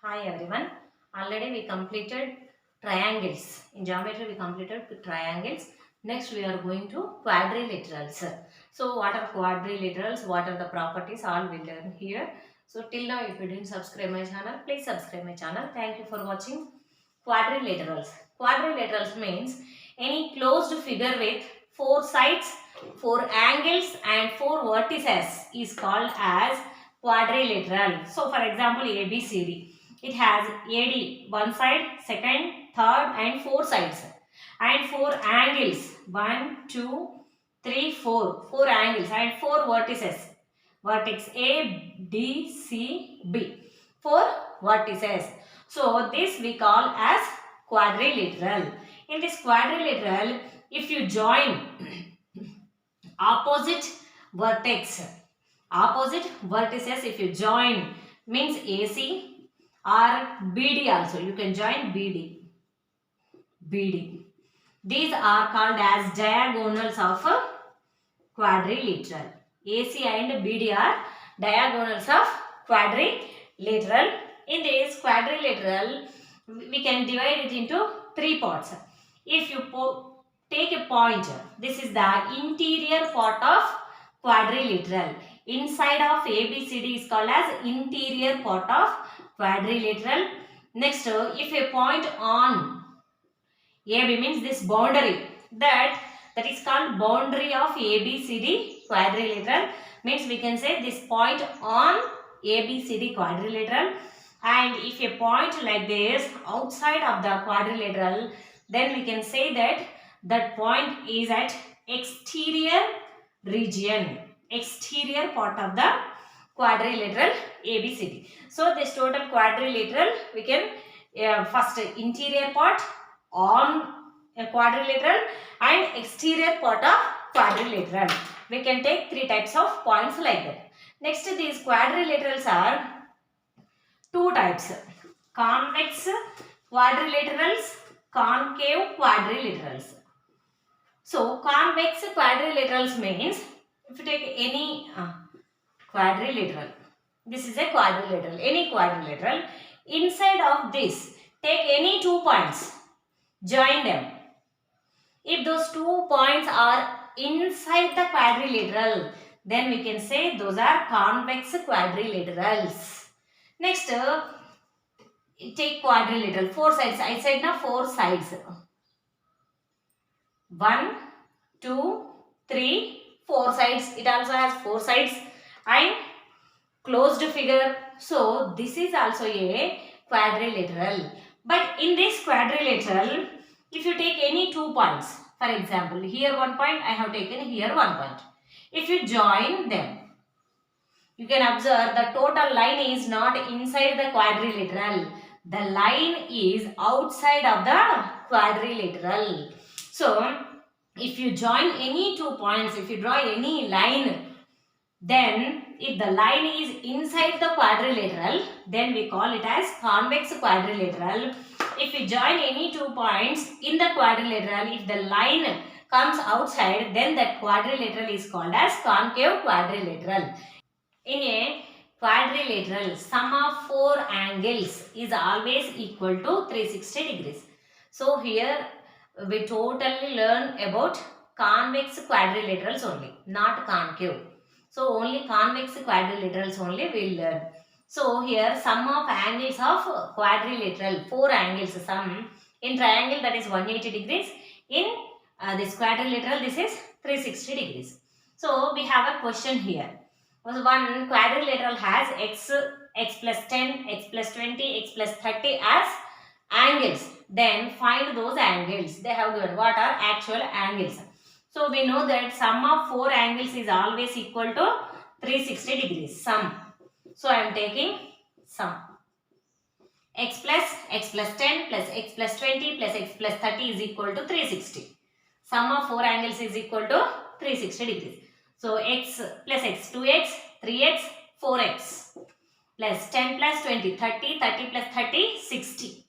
Hi everyone. Already we completed triangles. In geometry we completed triangles. Next we are going to quadrilaterals. So what are quadrilaterals? What are the properties? All we learn here. So till now if you didn't subscribe my channel, please subscribe my channel. Thank you for watching. Quadrilaterals. Quadrilaterals means any closed figure with 4 sides, 4 angles and 4 vertices is called as quadrilateral. So for example ABCD. It has AD one side, second, third and 4 sides and 4 angles 1, 2, 3, 4. 4 angles and 4 vertices. Vertex A, D, C, B. 4 vertices. So this we call as quadrilateral. In this quadrilateral, if you join opposite vertices if you join means AC or BD also. You can join BD. These are called as diagonals of a quadrilateral. AC and BD are diagonals of quadrilateral. In this quadrilateral, we can divide it into 3 parts. If you take a point, this is the interior part of quadrilateral. Inside of ABCD is called as interior part of quadrilateral. Next, if a point on AB means this boundary, that is called boundary of ABCD quadrilateral, means we can say this point on ABCD quadrilateral. And if a point like this outside of the quadrilateral, then we can say that that point is at exterior region, exterior part of the quadrilateral ABCD. So this total quadrilateral we can first interior part on a quadrilateral and exterior part of quadrilateral. We can take 3 types of points like that. Next, these quadrilaterals are 2 types: convex quadrilaterals, concave quadrilaterals. So convex quadrilaterals means if you take any quadrilateral, this is a quadrilateral, any quadrilateral, inside of this take any 2 points, join them. If those 2 points are inside the quadrilateral, then we can say those are convex quadrilaterals. Next, take quadrilateral, 4 sides. I said now 4 sides. 1, 2, 3, 4 sides. It also has 4 sides and closed figure. So this is also a quadrilateral. But in this quadrilateral, if you take any 2 points, for example, here 1 point, I have taken here 1 point. If you join them, you can observe the total line is not inside the quadrilateral. The line is outside of the quadrilateral. So, if you join any 2 points, if you draw any line, then if the line is inside the quadrilateral, then we call it as convex quadrilateral. If we join any 2 points in the quadrilateral, if the line comes outside, then that quadrilateral is called as concave quadrilateral. In a quadrilateral, sum of 4 angles is always equal to 360 degrees. So here we totally learn about convex quadrilaterals only, not concave. So only convex quadrilaterals only we will learn. So here sum of angles of quadrilateral, 4 angles sum. In triangle that is 180 degrees. In this quadrilateral this is 360 degrees. So we have a question here. One quadrilateral has x plus 10, x plus 20, x plus 30 as angles. Then find those angles. They have given what are actual angles. So we know that sum of 4 angles is always equal to 360 degrees. Sum. So I am taking sum. X plus 10 plus x plus 20 plus x plus 30 is equal to 360. Sum of 4 angles is equal to 360 degrees. So x plus x, 2x, 3x, 4x plus 10 plus 20, 30, 30 plus 30, 60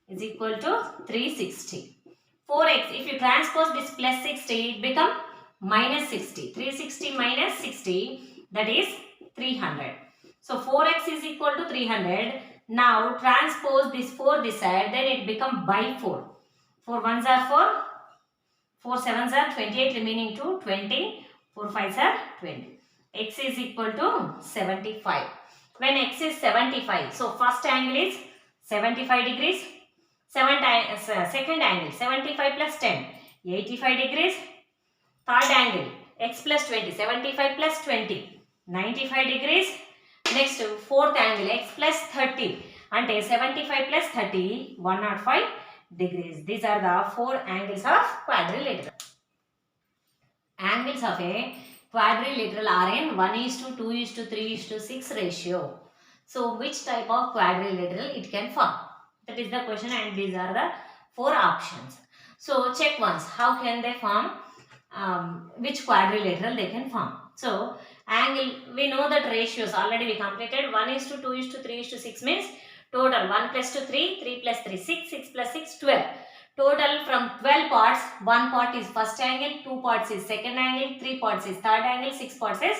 is equal to 360. 4x, if you transpose this plus 60, it become minus 60. 360 minus 60, that is 300. So 4x is equal to 300. Now transpose this 4 this side, then it become by 4. 4 ones are 4, 4 sevens are 28, remaining 2, 20, 4 fives are 20. X is equal to 75. When x is 75, so first angle is 75 degrees, second angle 75 plus 10, 85 degrees, third angle x plus 20, 75 plus 20, 95 degrees. Next fourth angle x plus 30 అంటే 75 plus 30, 105 degrees. These are the four angles of quadrilateral. Angles of a quadrilateral are in 1:2:3:6 ratio. So which type of quadrilateral it can form? That is the question, and these are the four options. So check once how can they form, which quadrilateral they can form. So angle, we know that ratios already we completed. 1:2:3:6 means total 1 plus 2 3, 3 plus 3 6, 6 plus 6 12. Total from 12 parts, 1 part is first angle, 2 parts is second angle, 3 parts is third angle, 6 parts is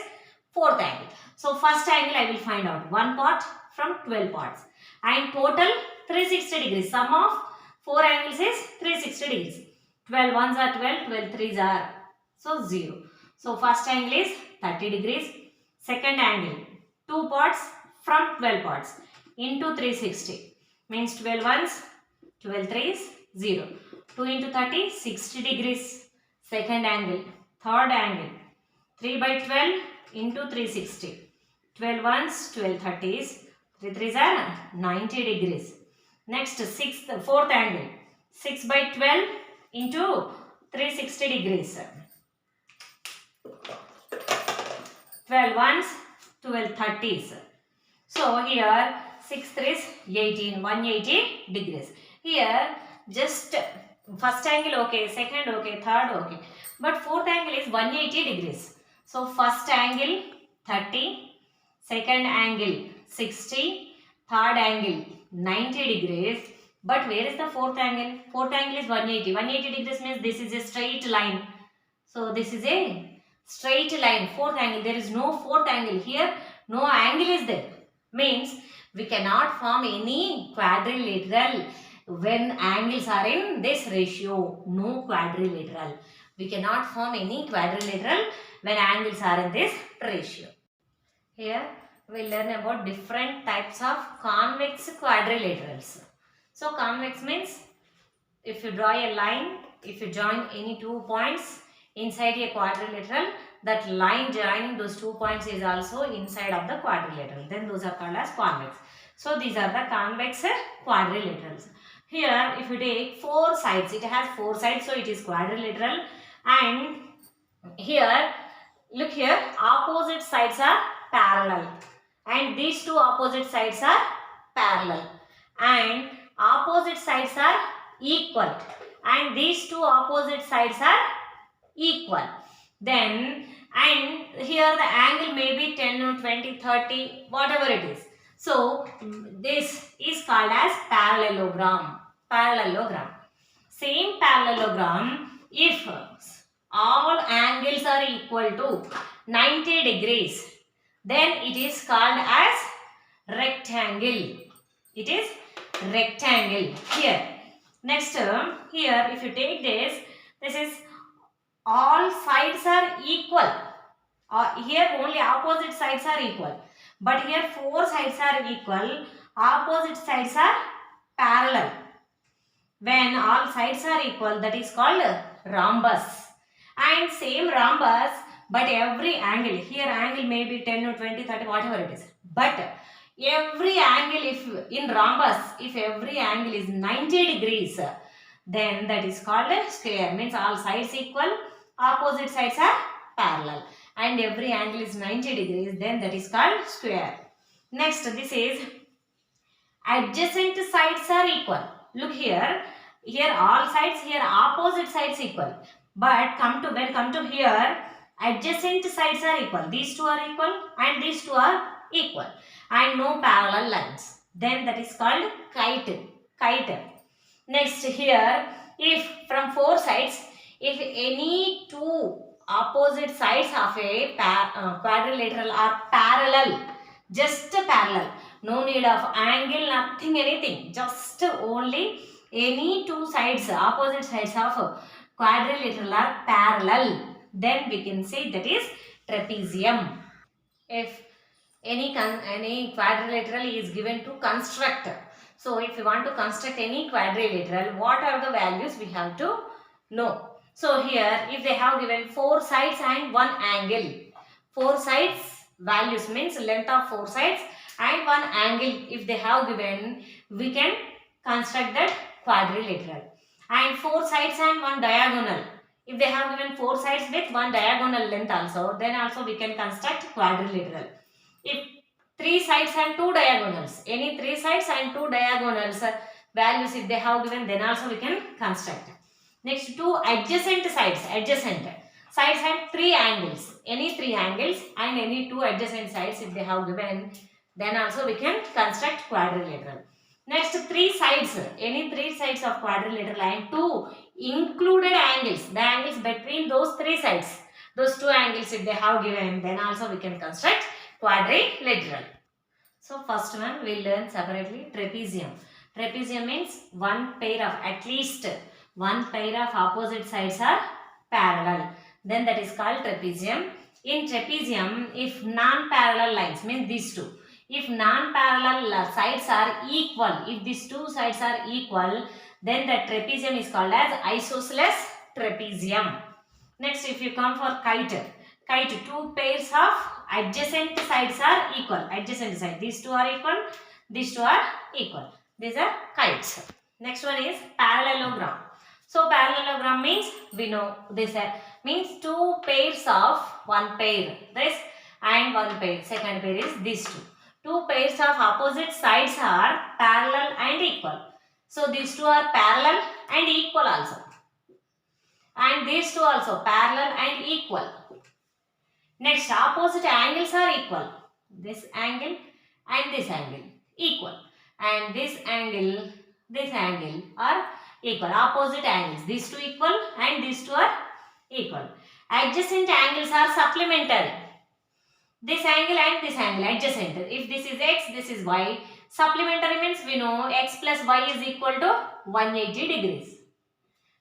fourth angle. So first angle I will find out 1 part from 12 parts, and total 360 degrees. Sum of 4 angles is 360 degrees. 12 ones are 12, 12 threes are so 0. So first angle is 30 degrees. Second angle 2 parts from 12 parts into 360 means 12 ones, 12 threes, 0. 2 into 30, 60 degrees. Second angle, third angle 3 by 12 into 360. 12 ones, 12 thirties, 3 threes are 90 degrees. Next fourth angle 6 by 12 into 360 degrees. 12 ones, 12 thirties. So here 6 threes 18, 180 degrees. Here just first angle okay, second okay, third okay, but fourth angle is 180 degrees. So first angle 30, second angle 60, third angle 90 degrees. But where is the fourth angle? Fourth angle is 180. 180 degrees means this is a straight line. So this is a straight line. Fourth angle, there is no fourth angle here. No angle is there. Means we cannot form any quadrilateral when angles are in this ratio. No quadrilateral. We cannot form any quadrilateral when angles are in this ratio. Here we will learn about different types of convex quadrilaterals. So convex means if you draw a line, if you join any 2 points inside a quadrilateral, that line joining those 2 points is also inside of the quadrilateral. Then those are called as convex. So these are the convex quadrilaterals. Here if you take 4 sides, it has 4 sides, so it is quadrilateral. And here, look here, opposite sides are parallel, and these two opposite sides are parallel, and opposite sides are equal, and these two opposite sides are equal. Then, and here the angle may be 10 or 20, 30, whatever it is. So this is called as parallelogram. Parallelogram. Same parallelogram, if all angles are equal to 90 degrees, then it is called as rectangle. It is rectangle here. Next here if you take this is all sides are equal. Here only opposite sides are equal, but here 4 sides are equal, opposite sides are parallel. When all sides are equal, that is called rhombus. And same rhombus, but every angle, here angle may be 10 or 20, 30, whatever it is, but every angle, if in rhombus, if every angle is 90 degrees, then that is called a square. Means all sides equal, opposite sides are parallel, and every angle is 90 degrees, then that is called square. Next, this is adjacent sides are equal. Look here, here all sides, here opposite sides equal, but when come to here, adjacent sides are equal. These two are equal and these two are equal, and no parallel lines. Then that is called kite. Next here, if from 4 sides, if any 2 opposite sides of a quadrilateral are parallel, just parallel, No need of angle, nothing, anything. Just only any two sides, opposite sides of quadrilateral are parallel. Then we can say that is trapezium. If any quadrilateral is given to construct. So if you want to construct any quadrilateral, what are the values we have to know. So here if they have given 4 sides and 1 angle, 4 sides values means length of 4 sides and 1 angle if they have given, we can construct that quadrilateral. And 4 sides and 1 diagonal, if they have given 4 sides with 1 diagonal length also, then also we can construct quadrilateral. If 3 sides and 2 diagonals, any 3 sides and 2 diagonals values if they have given, then also we can construct. Next, 2 adjacent sides have 3 angles, any 3 angles and any 2 adjacent sides if they have given, then also we can construct quadrilateral. Next, 3 sides, any 3 sides of quadrilateral and 2 included angles, the angles between those 3 sides, those 2 angles if they have given, then also we can construct quadrilateral. So first one we will learn separately trapezium. Trapezium means one pair of at least one pair of opposite sides are parallel. Then that is called trapezium. In trapezium, if non-parallel lines means these two. If non-parallel sides are equal, if these two sides are equal, then the trapezium is called as isosceles trapezium. Next, if you come for kite, 2 pairs of adjacent sides are equal. Adjacent side, these two are equal, these two are equal. These are kites. Next one is parallelogram. So parallelogram means we know this means 2 pairs of one pair, this and one pair. Second pair is these two. 2 pairs of opposite sides are parallel and equal. So these two are parallel and equal also. And these two also parallel and equal. Next, opposite angles are equal. This angle and this angle equal. And this angle are equal. Opposite angles. These two equal and these two are equal. Adjacent angles are supplementary. This angle and this angle adjacent. If this is x, this is y. Supplementary means we know x plus y is equal to 180 degrees.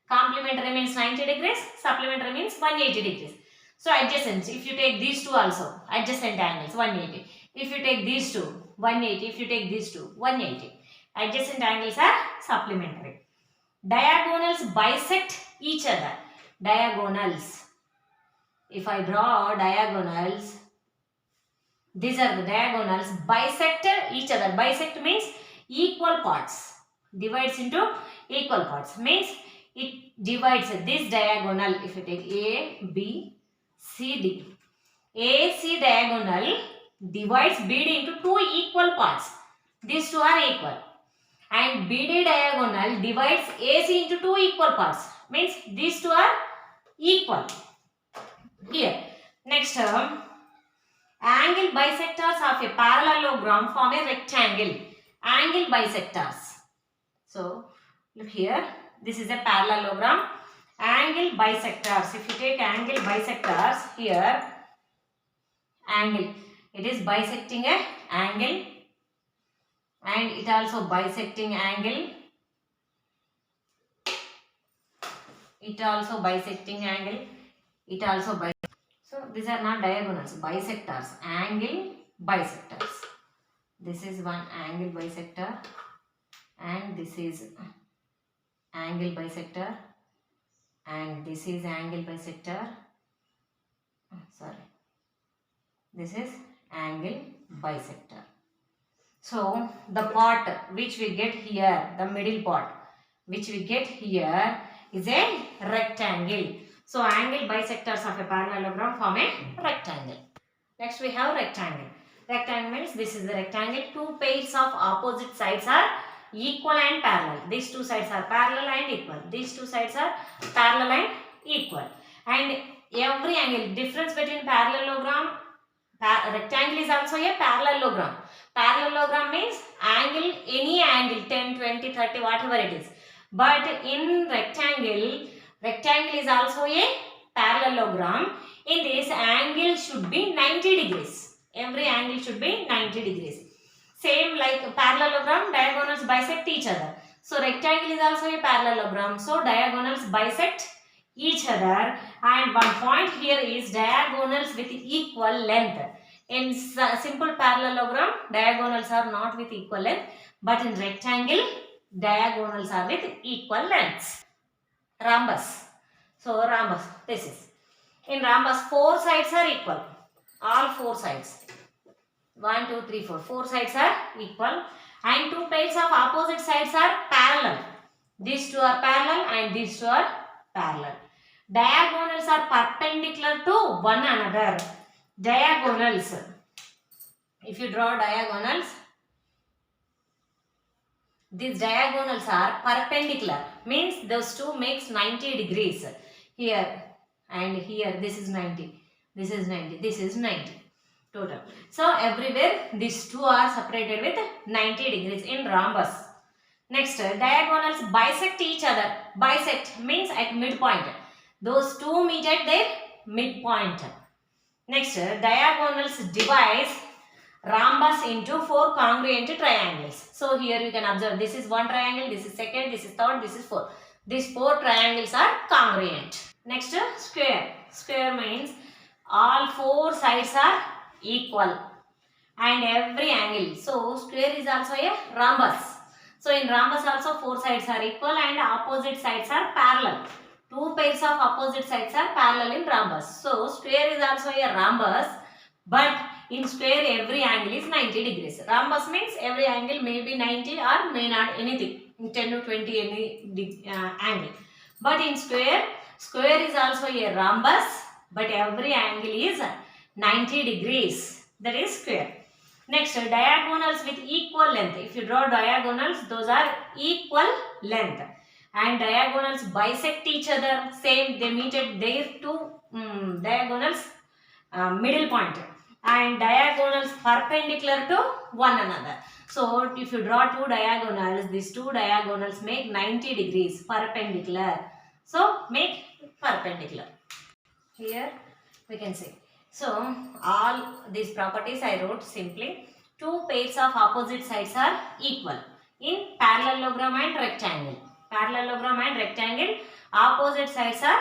Complementary means 90 degrees. Supplementary means 180 degrees. So adjacent, if you take these two also, adjacent angles 180. If you take these two, 180. If you take these two, 180. Adjacent angles are supplementary. Diagonals bisect each other. Diagonals. If I draw diagonals, these are the diagonals bisect each other. Bisect means equal parts. Divides into equal parts. Means it divides this diagonal. If you take A, B, C, D. AC diagonal divides BD into 2 equal parts. These two are equal. And BD diagonal divides AC into 2 equal parts. Means these two are equal. Here. Next term. Angle bisectors of a parallelogram form a rectangle. Angle bisectors. So, look here. This is a parallelogram. Angle bisectors. If you take angle bisectors here, angle. It is bisecting a angle. And it also bisecting angle. It also bisecting angle. It also bisecting. So these are not diagonals, bisectors, angle bisectors. This is one angle bisector and this is angle bisector and this is angle bisector. Sorry, this is angle bisector. So the part which we get here, the middle part which we get here is a rectangle. So angle bisectors of a parallelogram form a rectangle. Next we have rectangle. Rectangle means this is the rectangle. 2 pairs of opposite sides are equal and parallel. These 2 sides are parallel and equal. These 2 sides are parallel and equal. And every angle, difference between parallelogram, rectangle is also a parallelogram. Parallelogram means angle, any angle, 10, 20, 30, whatever it is. But in rectangle is also a parallelogram. In this, angle should be 90 degrees. Every angle should be 90 degrees. Same like parallelogram, diagonals bisect each other. So rectangle is also a parallelogram. So diagonals bisect each other, and one point here is diagonals with equal length. In simple parallelogram, diagonals are not with equal length, but in rectangle, diagonals are with equal lengths. Rhombus. So rhombus, this is. In rhombus, four sides are equal. All four sides. 1, 2, 3, 4. Four sides are equal. And two pairs of opposite sides are parallel. These two are parallel and these two are parallel. Diagonals are perpendicular to one another. Diagonals. If you draw diagonals, these diagonals are perpendicular. Means those two makes 90 degrees. Here and here this is 90. This is 90. This is 90. Total. So everywhere these two are separated with 90 degrees in rhombus. Next, diagonals bisect each other. Bisect means at midpoint. Those two meet at their midpoint. Next, diagonals divide rhombus into four congruent triangles. So here you can observe this is one triangle, this is second, this is third, this is fourth. These four triangles are congruent. Next, square. Square means all four sides are equal and every angle. So square is also a rhombus. So in rhombus also four sides are equal and opposite sides are parallel. Two pairs of opposite sides are parallel in rhombus. So square is also a rhombus, but in square every angle is 90 degrees. Rhombus means every angle may be 90 or may not anything. 10 to 20 any angle. But in square is also a rhombus, but every angle is 90 degrees. That is square. Next, diagonals with equal length. If you draw diagonals, those are equal length. And diagonals bisect each other. Same, they meet at their two diagonals middle point. And diagonals perpendicular to one another. So, if you draw two diagonals, these two diagonals make 90 degrees perpendicular. So, make perpendicular. Here we can see. So, all these properties I wrote simply. Two pairs of opposite sides are equal in parallelogram and rectangle. Parallelogram and rectangle, opposite sides are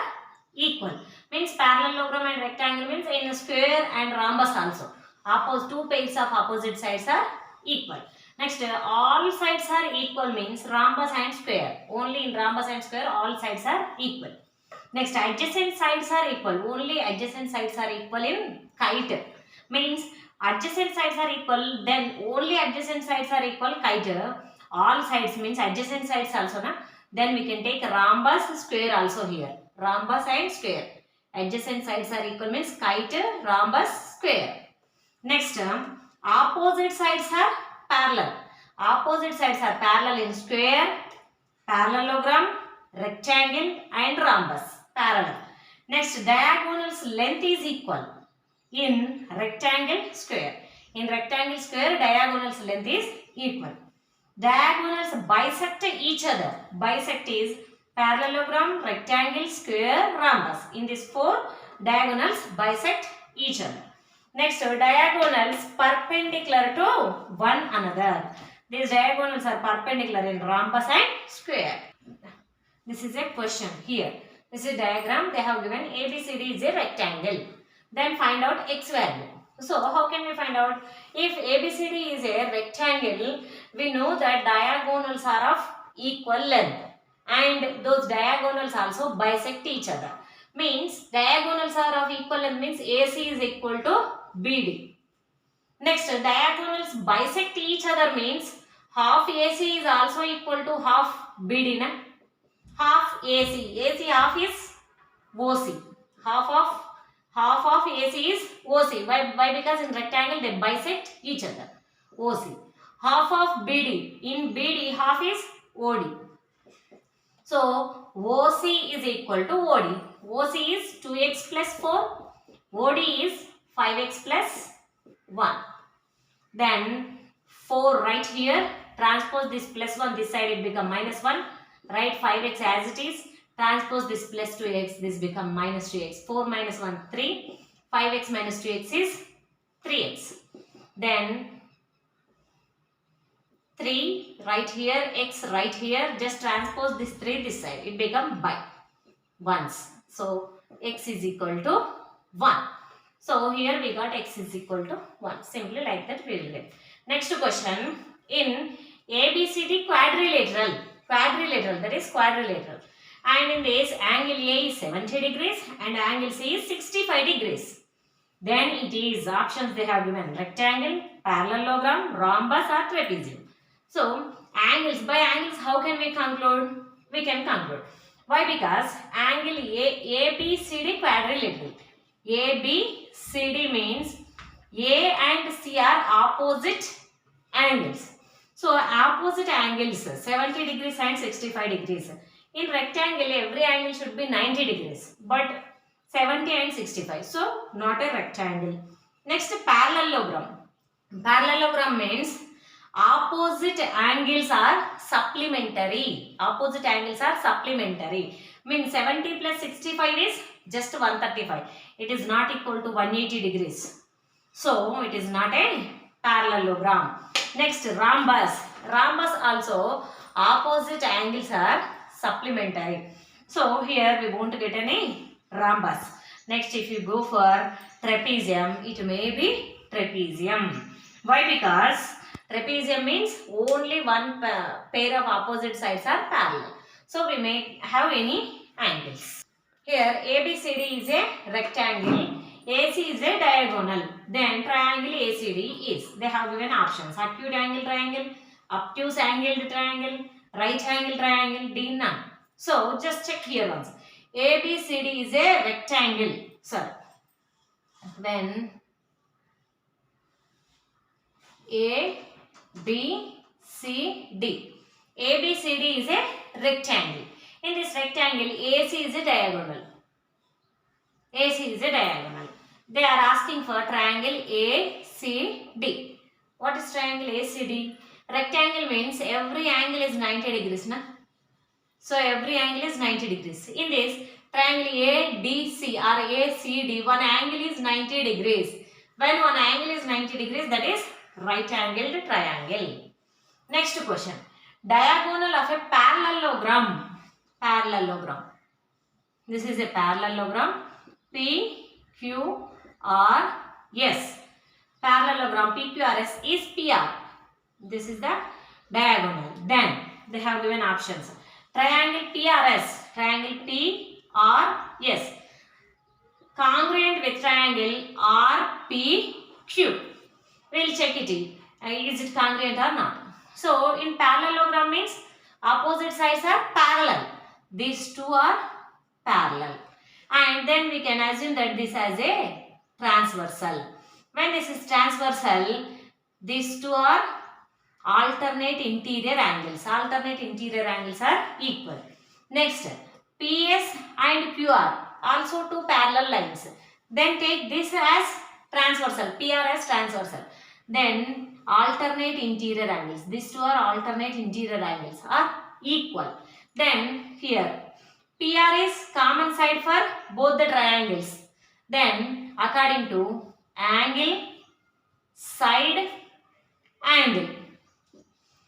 equal. Means parallelogram and rectangle means in a square and rhombus also. Two pairs of opposite sides are equal. Next, all sides are equal means rhombus and square. Only in rhombus and square all sides are equal. Next, adjacent sides are equal. Only adjacent sides are equal in kite. Means adjacent sides are equal, then only adjacent sides are equal kite. All sides means adjacent sides also. Then we can take rhombus, square also here. Rhombus and square. Adjacent sides are equal means kite, rhombus, square. Next, opposite sides are parallel. Opposite sides are parallel in square, parallelogram, rectangle and rhombus. Parallel. Next, diagonals length is equal in rectangle, square. In rectangle, square, diagonals length is equal. Diagonals bisect each other. Bisect is parallelogram, rectangle, square, rhombus. In these four, diagonals bisect each other. Next, diagonals perpendicular to one another. These diagonals are perpendicular in rhombus and square. This is a question here. This is diagram. They have given ABCD is a rectangle. Then find out x value. So, how can we find out? If ABCD is a rectangle, we know that diagonals are of equal length. And those diagonals also bisect each other. Means diagonals are of equal length means AC is equal to BD. Next, diagonals bisect each other means half AC is also equal to half BD. Half AC. AC half is OC. Half of AC is OC. Why? Because in rectangle they bisect each other. OC. Half of BD. In BD half is OD. So OC is equal to OD. OC is 2x plus 4. OD is 5x plus 1. Then 4 right here. Transpose this plus 1. This side it become minus 1. Write 5x as it is. Transpose this plus 2x. This become minus 2x. 4 minus 1 3. 5x minus 2x is 3x. Then 3 right here, x right here, just transpose this 3 this side, it become by ones. So x is equal to 1. So here we got x is equal to 1. Simply like that we will get. Next question, in ABCD quadrilateral, that is quadrilateral, and in this angle A is 70 degrees and angle C is 65 degrees. Then it is options they have given: rectangle, parallelogram, rhombus or trapezium. So angles, by angles how can we conclude? We can conclude. Why? Because angle ABCD quadrilateral. ABCD means A and C are opposite angles. So opposite angles 70 degrees and 65 degrees. In rectangle every angle should be 90 degrees. But 70 and 65. So not a rectangle. Next, parallelogram. Parallelogram means opposite angles are supplementary. Opposite angles are supplementary. Means 70 plus 65 is just 135. It is not equal to 180 degrees. So it is not a parallelogram. Next, rhombus. Rhombus also opposite angles are supplementary. So here we won't get any rhombus. Next, if you go for trapezium, it may be trapezium. Why? Because trapezium means only one pair of opposite sides are parallel. So we may have any angles. Here ABCD is a rectangle, AC is a diagonal. Then triangle ACD is. They have given options: acute angle triangle, obtuse angled triangle, right angle triangle, D none. So just check here once. ABCD is a rectangle. Sorry. When A, B, C, D. ABCD is a rectangle. In this rectangle, AC is a diagonal. AC is a diagonal. They are asking for triangle ACD. What is triangle ACD? Rectangle means every angle is 90 degrees. Na? So every angle is 90 degrees. In this triangle ADC or ACD, one angle is 90 degrees. When one angle is 90 degrees, that is right angled triangle. Next question. Diagonal of a parallelogram. Parallelogram. This is a parallelogram. P, Q, R, S. Parallelogram PQRS is PR. This is the diagonal. Then they have given options. Triangle PRS, triangle PRS, congruent with triangle RPQ. We will check it. Is it congruent or not? So in parallelogram means opposite sides are parallel. These two are parallel. And then we can assume that this has a transversal. When this is transversal, these two are alternate interior angles. Alternate interior angles are equal. Next, PS and QR, also two parallel lines. Then take this as transversal, PR as transversal. Then alternate interior angles. These two are alternate interior angles are equal. Then here PR is common side for both the triangles. Then according to angle, side, angle.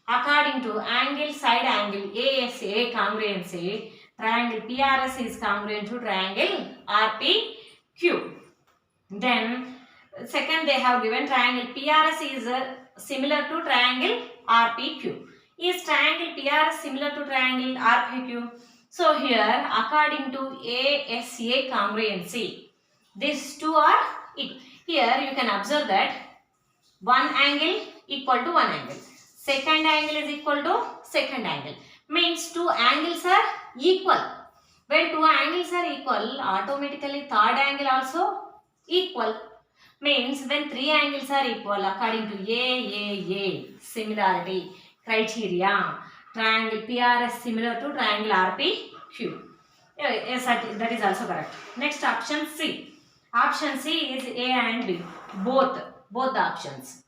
According to angle, side, angle, ASA congruency, triangle PRS is congruent to triangle RPQ. Then second they have given triangle PRS is similar to triangle RPQ. Is triangle PRS similar to triangle RPQ? So here according to ASA congruency, these two are equal. Here you can observe that one angle equal to one angle. Second angle is equal to second angle. Means two angles are equal. When two angles are equal, automatically third angle also equal. Means when three angles are equal, according to AAA, similarity criteria, triangle PRS similar to triangle RPQ. Yes, that is also correct. Next option C. Option C is A and B. Both the options.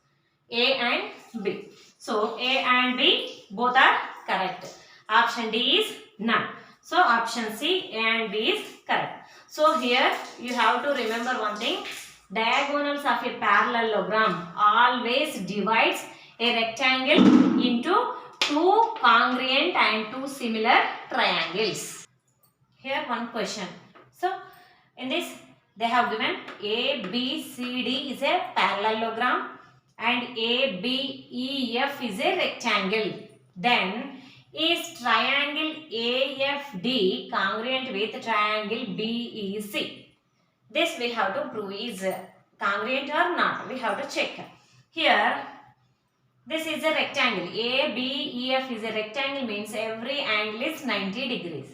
A and B. So A and B both are correct. Option D is none. So option C, A and B is correct. So here you have to remember one thing. Diagonals of a parallelogram always divides A rectangle into two congruent and two similar triangles. Here one question. So in this they have given A, B, C, D is a parallelogram and A, B, E, F is a rectangle. Then is triangle AFD congruent with triangle BEC? This we have to prove is congruent or not. We have to check. Here this is a rectangle. A, B, E, F is a rectangle means every angle is 90 degrees.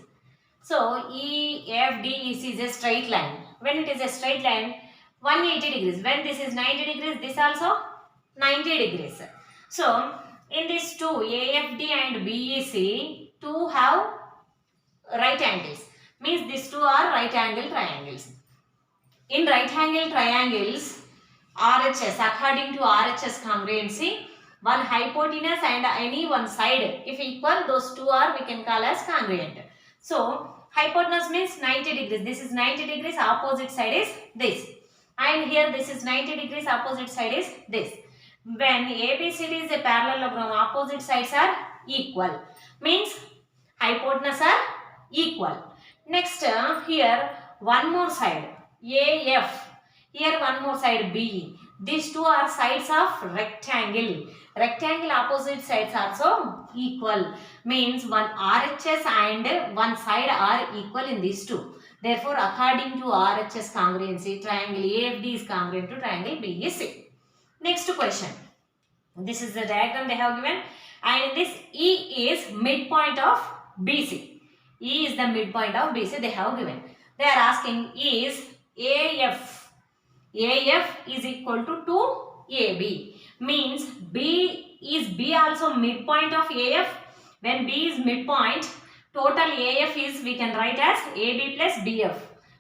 So E, F, D, E, C is a straight line. When it is a straight line, 180 degrees. When this is 90 degrees, this also 90 degrees. So in these two, AFD and BEC, two have right angles. Means these two are right angle triangles. In right angle triangles, RHS, according to RHS congruency, one hypotenuse and any one side, if equal, those two are we can call as congruent. So hypotenuse means 90 degrees. This is 90 degrees, opposite side is this. And here this is 90 degrees, opposite side is this. When ABCD is a parallelogram, opposite sides are equal. Means hypotenuse are equal. Next here one more side AF. Here one more side BE. These two are sides of rectangle. Rectangle opposite sides also equal. Means one RHS and one side are equal in these two. Therefore, according to RHS congruency, triangle AFD is congruent to triangle BEC. Next question. This is the diagram they have given. And this E is midpoint of BC. E is the midpoint of BC they have given. They are asking is AF. AF is equal to AB. Means B also midpoint of AF. When B is midpoint, total AF is we can write as AB plus BF.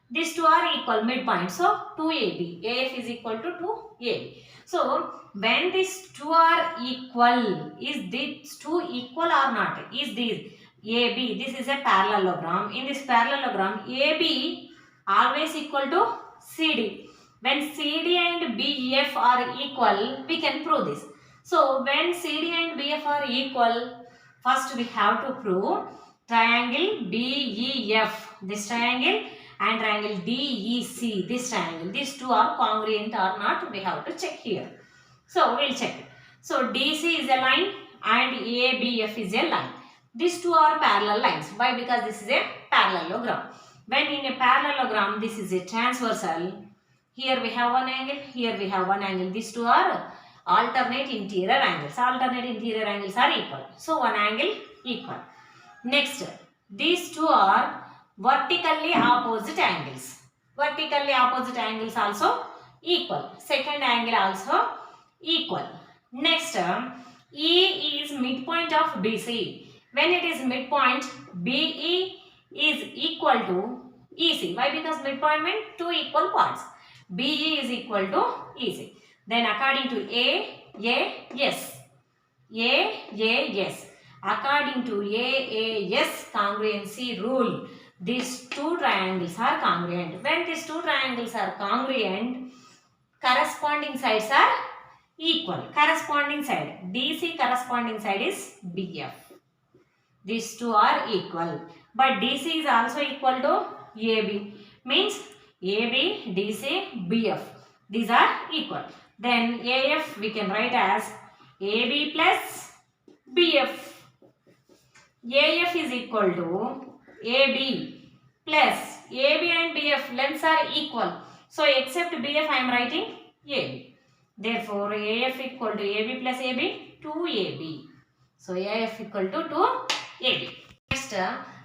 These two are equal midpoint. So 2AB. AF is equal to 2AB. So when these two are equal, is these two equal or not? Is this AB? This is a parallelogram. In this parallelogram, AB always equal to CD. When CD and BF are equal, we can prove this. So when CD and BF are equal, first we have to prove triangle BEF, this triangle, and triangle DEC, this triangle. These two are congruent or not, we have to check here. So we'll check it. So DC is a line and ABF is a line. These two are parallel lines. Why? Because this is a parallelogram. When in a parallelogram, this is a transversal. Here we have one angle, here we have one angle. These two are alternate interior angles. Alternate interior angles are equal. So one angle equal. Next, these two are vertically opposite angles. Vertically opposite angles also equal. Second angle also equal. Next, E is midpoint of BC. When it is midpoint, BE is equal to EC. Why? Because midpoint means two equal parts. BE is equal to EC. Then according to AS. According to AAS congruency rule, these two triangles are congruent. When these two triangles are congruent, corresponding sides are equal. Corresponding side, DC corresponding side is BF. These two are equal. But DC is also equal to AB. Means AB, DC, BF. These are equal. Then AF we can write as AB plus BF. AF is equal to AB plus AB and BF lengths are equal. So except BF I am writing AB. Therefore AF equal to AB plus AB, 2AB. So AF equal to 2AB. Next,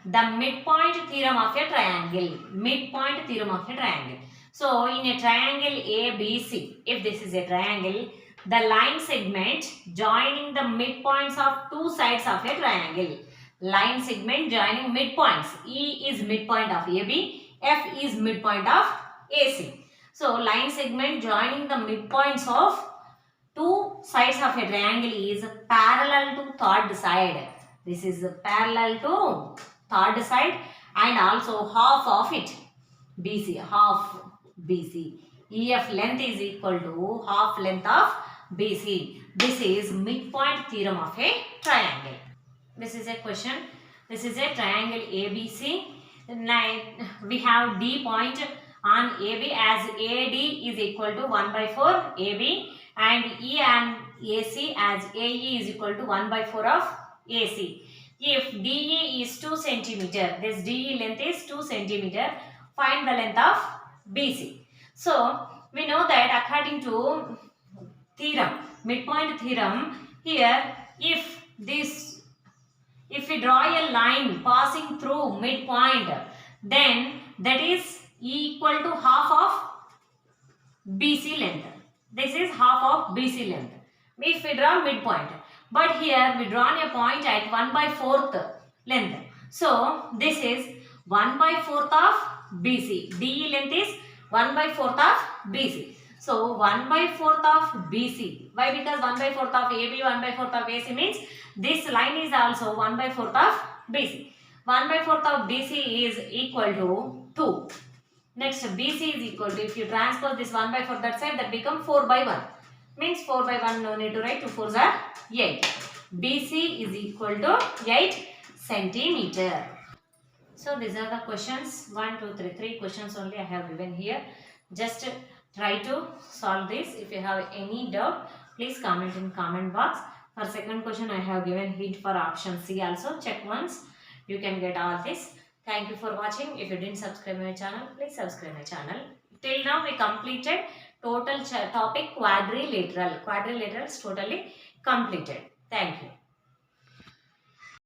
the midpoint theorem of a triangle. Midpoint theorem of a triangle. So in a triangle ABC, if this is a triangle, the line segment joining the midpoints of two sides of a triangle. Line segment joining midpoints. E is midpoint of AB, F is midpoint of AC. So line segment joining the midpoints of two sides of a triangle is parallel to third side. This is parallel to third side and also half of it. BC, half BC. EF length is equal to half length of BC. This is midpoint theorem of a triangle. This is a question. This is a triangle ABC. We have D point on AB as AD is equal to 1 by 4 AB and E and AC as AE is equal to 1 by 4 of AC. If DE is 2 centimeter, this DE length is 2 centimeter, find the length of BC. So, we know that according to theorem, midpoint theorem, here if we draw a line passing through midpoint, then that is equal to half of BC length. This is half of BC length if we draw midpoint. But here we draw a point at 1 by 4th length. So this is 1 by 4th of BC. DE length is 1 by 4th of BC. So 1 by 4th of BC. Why? Because 1 by 4th of AB, 1 by 4th of AC means this line is also 1 by 4th of BC. 1 by 4th of BC is equal to 2. Next BC is equal to, if you transpose this 1 by 4 that side, that become 4 by 1. Means 4 by 1 no need to write, 2 4s are 8. BC is equal to 8 centimeter. So these are the questions. 1, 2, 3. 3 questions only I have given here. Just try to solve this. If you have any doubt, please comment in comment box. For second question, I have given hint for option C also. Check once. You can get all this. Thank you for watching. If you didn't subscribe my channel, please subscribe my channel. Till now, we completed total topic quadrilateral. Quadrilaterals totally completed. Thank you.